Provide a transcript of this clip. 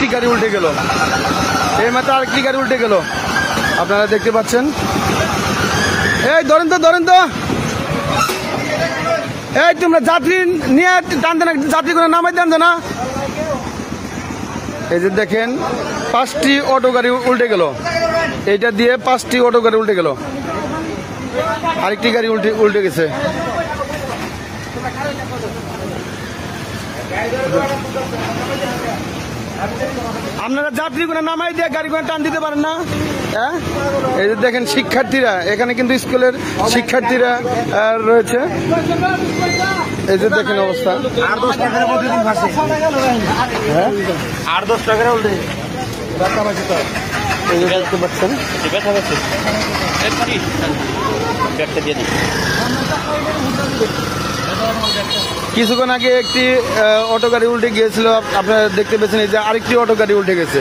আরেকটি গাড়ি উল্টে গেল, এই মাত্র আরেকটি গাড়ি উল্টে গেল, আপনারা দেখতে পাচ্ছেন। এই ধরেন তো, ধরেন তো, এই তোমরা যাত্রী নিয়ে টানতে না, যাত্রী করে নামাই টানতে না। এই যে দেখেন 5টি অটো গাড়ি উল্টে গেল, এইটা দিয়ে 5টি অটো গাড়ি উল্টে গেল, আরেকটি গাড়ি উল্টে গেছে। আপনারা যাত্রী করে নামাই দিয়ে গাড়ি করে টান দিতে পারেন না? হ্যাঁ, এই যে দেখেন শিক্ষার্থীরা, এখানে কিন্তু স্কুলের শিক্ষার্থীরা রয়েছে। এই যে দেখেন অবস্থা, 8-10 টাকার প্রতিদিন ভাসে। হ্যাঁ 8-10 টাকার উল্টে এই যে দেখতে পাচ্ছেন। কিছুক্ষণ আগে একটি অটো গাড়ি উল্টে গিয়েছিল, আপনারা দেখতে পেয়েছেন। এই যে আরেকটি অটো গাড়ি উল্টে গেছে।